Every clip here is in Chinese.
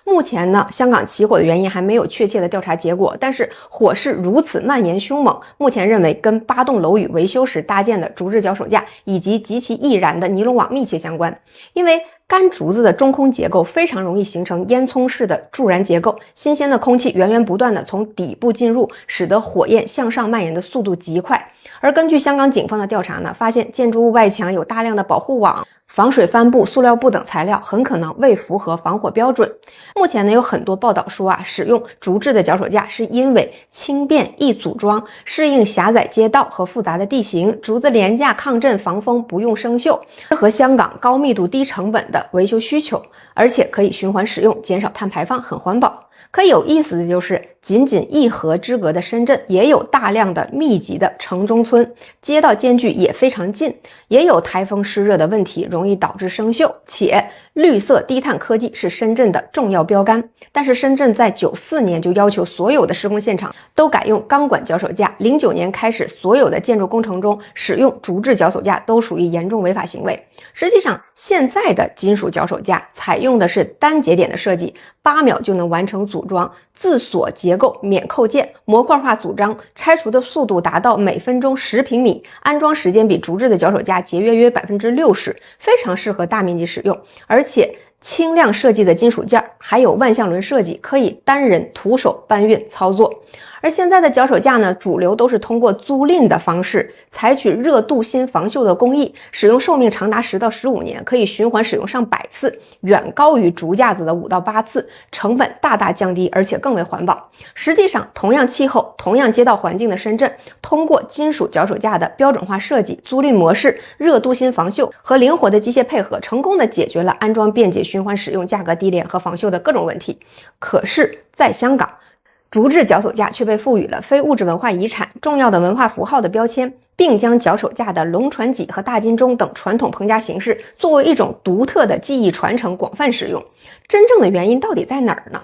目前呢，香港起火的原因还没有确切的调查结果，但是火势如此蔓延凶猛，目前认为跟8栋楼宇维修时搭建的竹制脚手架以及极其易燃的尼龙网密切相关。因为干竹子的中空结构非常容易形成烟囱式的助燃结构，新鲜的空气源源不断的从底部进入，使得火焰向上蔓延的速度极快。而根据香港警方的调查呢，发现建筑物外墙有大量的保护网、防水帆布、塑料布等材料，很可能未符合防火标准。目前呢，有很多报道说使用竹制的脚手架是因为轻便易组装，适应狭窄街道和复杂的地形，竹子廉价抗震防风，不用生锈，适合香港高密度低成本的维修需求，而且可以循环使用，减少碳排放，很环保。可有意思的就是，仅仅1河之隔的深圳也有大量的密集的城中村，街道间距也非常近，也有台风湿热的问题，容易导致生锈，且绿色低碳科技是深圳的重要标杆。但是深圳在94年就要求所有的施工现场都改用钢管脚手架，09年开始所有的建筑工程中使用竹制脚手架都属于严重违法行为。实际上现在的金属脚手架采用的是单节点的设计，8秒就能完成组装，自锁结构免扣件，模块化组装，拆除的速度达到每分钟10平米，安装时间比竹制的脚手架节约约 60%， 非常适合大面积使用。而且轻量设计的金属件还有万向轮设计，可以单人徒手搬运操作。而现在的脚手架呢，主流都是通过租赁的方式，采取热镀锌防锈的工艺，使用寿命长达10到15年，可以循环使用上百次，远高于竹架子的5到8次，成本大大降低，而且更为环保。实际上，同样气候、同样街道环境的深圳，通过金属脚手架的标准化设计、租赁模式、热镀锌防锈和灵活的机械配合，成功的解决了安装便捷、循环使用、价格低廉和防锈的各种问题。可是在香港，竹制脚手架却被赋予了非物质文化遗产、重要的文化符号的标签，并将脚手架的龙船脊和大金钟等传统棚架形式作为一种独特的技艺传承广泛使用。真正的原因到底在哪儿呢？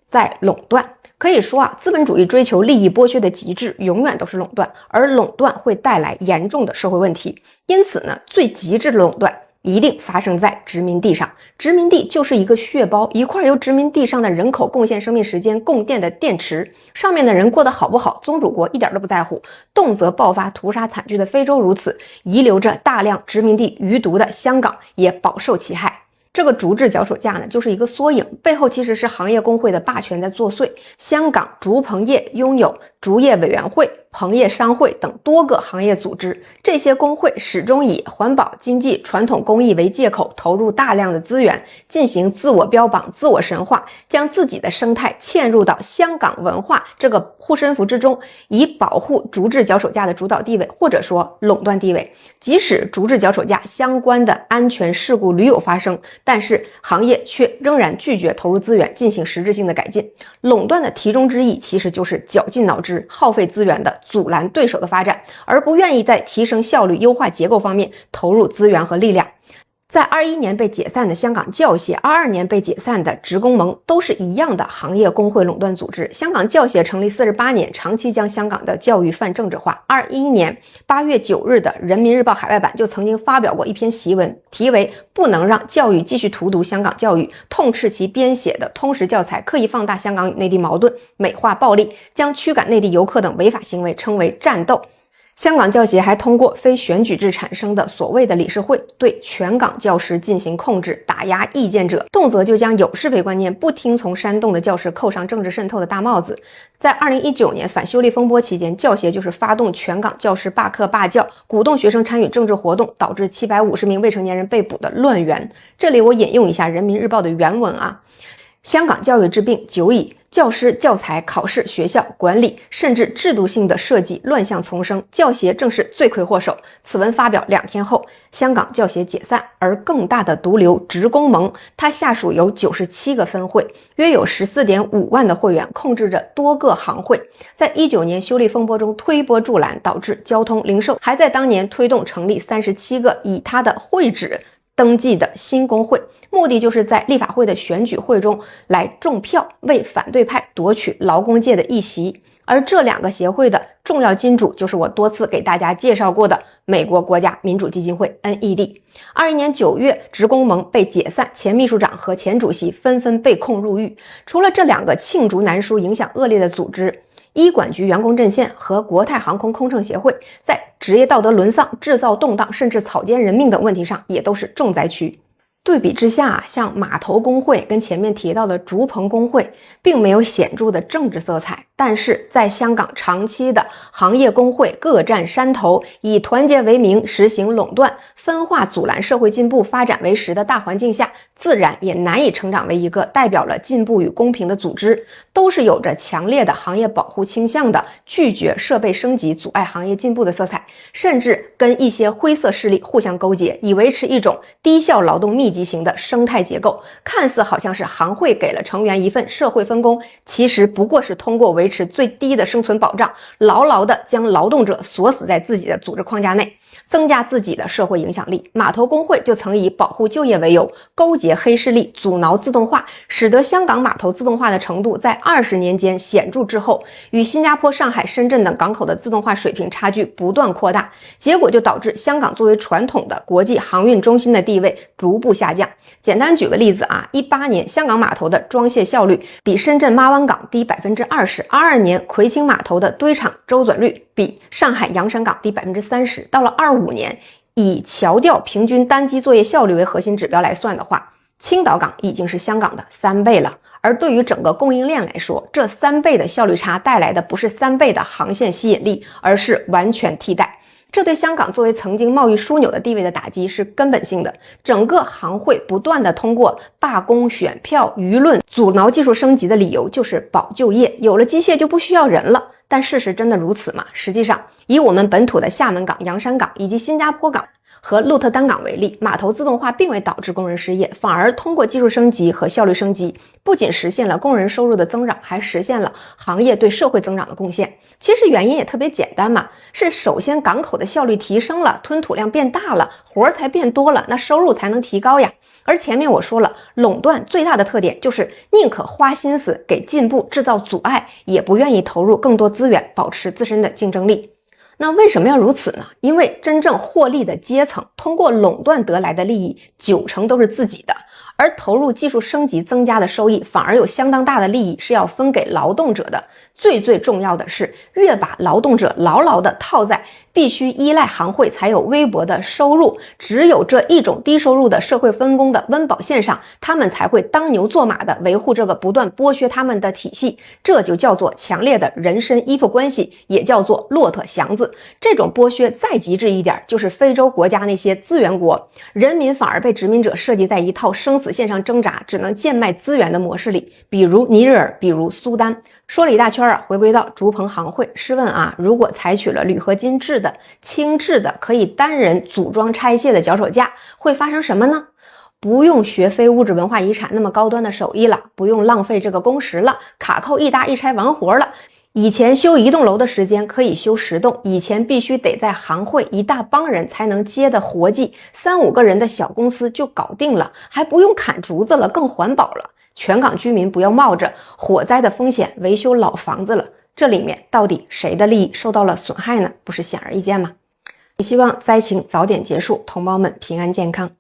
在垄断。可以说资本主义追求利益剥削的极致永远都是垄断，而垄断会带来严重的社会问题。因此呢，最极致的垄断一定发生在殖民地上。殖民地就是一个血包，一块由殖民地上的人口贡献生命时间供电的电池，上面的人过得好不好，宗主国一点都不在乎，动辄爆发屠杀惨剧的非洲如此，遗留着大量殖民地余毒的香港也饱受其害。这个竹制脚手架呢，就是一个缩影，背后其实是行业工会的霸权在作祟。香港竹棚业拥有竹业委员会、棚业商会等多个行业组织，这些工会始终以环保、经济、传统工艺为借口，投入大量的资源，进行自我标榜、自我神化，将自己的生态嵌入到香港文化这个护身符之中，以保护竹制脚手架的主导地位，或者说垄断地位。即使竹制脚手架相关的安全事故屡有发生，但是行业却仍然拒绝投入资源进行实质性的改进。垄断的题中之意其实就是绞尽脑汁、耗费资源的阻拦对手的发展，而不愿意在提升效率、优化结构方面投入资源和力量。在21年被解散的香港教协，22年被解散的职工盟都是一样的行业工会垄断组织。香港教协成立48年，长期将香港的教育泛政治化。21年8月9日的人民日报海外版就曾经发表过一篇檄文，题为不能让教育继续荼毒香港教育，痛斥其编写的通识教材刻意放大香港与内地矛盾，美化暴力，将驱赶内地游客等违法行为称为战斗。香港教协还通过非选举制产生的所谓的理事会，对全港教师进行控制，打压意见者，动辄就将有是非观念不听从煽动的教师扣上政治渗透的大帽子。在2019年反修例风波期间，教协就是发动全港教师罢课罢教，鼓动学生参与政治活动，导致750名未成年人被捕的乱源。这里我引用一下人民日报的原文香港教育之病久矣，教师、教材、考试、学校、管理，甚至制度性的设计乱象丛生，教协正是罪魁祸首。此文发表2天后，香港教协解散，而更大的毒瘤职工盟，它下属有97个分会，约有14.5万的会员，控制着多个行会。在19年修例风波中推波助澜，导致交通、零售还在当年推动成立37个以它的会址登记的新工会，目的就是在立法会的选举会中来种票，为反对派夺取劳工界的一席。而这2个协会的重要金主就是我多次给大家介绍过的美国国家民主基金会 NED。21年9月，职工盟被解散，前秘书长和前主席纷纷被控入狱。除了这2个罄竹难书、影响恶劣的组织，医管局员工阵线和国泰航空空乘协会在职业道德沦丧、制造动荡甚至草菅人命等问题上也都是重灾区。对比之下，像码头工会跟前面提到的竹棚工会并没有显著的政治色彩，但是在香港长期的行业工会各占山头，以团结为名实行垄断、分化阻拦社会进步发展为实的大环境下，自然也难以成长为一个代表了进步与公平的组织，都是有着强烈的行业保护倾向的，拒绝设备升级阻碍行业进步的色彩，甚至跟一些灰色势力互相勾结，以维持一种低效劳动密集型的生态结构。看似好像是行会给了成员一份社会分工，其实不过是通过维持最低的生存保障，牢牢地将劳动者锁死在自己的组织框架内，增加自己的社会影响力。码头工会就曾以保护就业为由，勾结黑势力，阻挠自动化，使得香港码头自动化的程度在20年间显著滞后，与新加坡、上海、深圳等港口的自动化水平差距不断扩大，结果就导致香港作为传统的国际航运中心的地位逐步下降。简单举个例子啊，18年香港码头的装卸效率比深圳妈湾港低 20%，22年葵青码头的堆场周转率比上海洋山港低 30%， 到了25年，以桥吊平均单机作业效率为核心指标来算的话，青岛港已经是香港的3倍了。而对于整个供应链来说，这3倍的效率差带来的不是3倍的航线吸引力，而是完全替代。这对香港作为曾经贸易枢纽的地位的打击是根本性的。整个行会不断的通过罢工、选票、舆论阻挠技术升级的理由就是保就业，有了机械就不需要人了。但事实真的如此吗？实际上，以我们本土的厦门港、洋山港以及新加坡港和鹿特丹港为例，码头自动化并未导致工人失业，反而通过技术升级和效率升级，不仅实现了工人收入的增长，还实现了行业对社会增长的贡献。其实原因也特别简单嘛，是首先港口的效率提升了，吞吐量变大了，活才变多了，那收入才能提高呀。而前面我说了，垄断最大的特点就是宁可花心思给进步制造阻碍，也不愿意投入更多资源保持自身的竞争力。那为什么要如此呢？因为真正获利的阶层通过垄断得来的利益90%都是自己的，而投入技术升级增加的收益反而有相当大的利益是要分给劳动者的。最重要的是，越把劳动者牢牢地套在必须依赖行会才有微薄的收入，只有这一种低收入的社会分工的温饱线上，他们才会当牛做马的维护这个不断剥削他们的体系。这就叫做强烈的人身依附关系，也叫做骆驼祥子。这种剥削再极致一点，就是非洲国家那些资源国，人民反而被殖民者设计在一套生死线上挣扎，只能贱卖资源的模式里，比如尼日尔，比如苏丹。说了一大圈啊，回归到竹棚行会，试问啊，如果采取了铝合金制的、轻质的、可以单人组装拆卸的脚手架，会发生什么呢？不用学非物质文化遗产那么高端的手艺了，不用浪费这个工时了，卡扣一搭一拆完活了。以前修一栋楼的时间可以修10栋，以前必须得在行会一大帮人才能接的活计，3、5个人的小公司就搞定了，还不用砍竹子了，更环保了。全港居民不要冒着火灾的风险维修老房子了，这里面到底谁的利益受到了损害呢？不是显而易见吗？希望灾情早点结束，同胞们平安健康。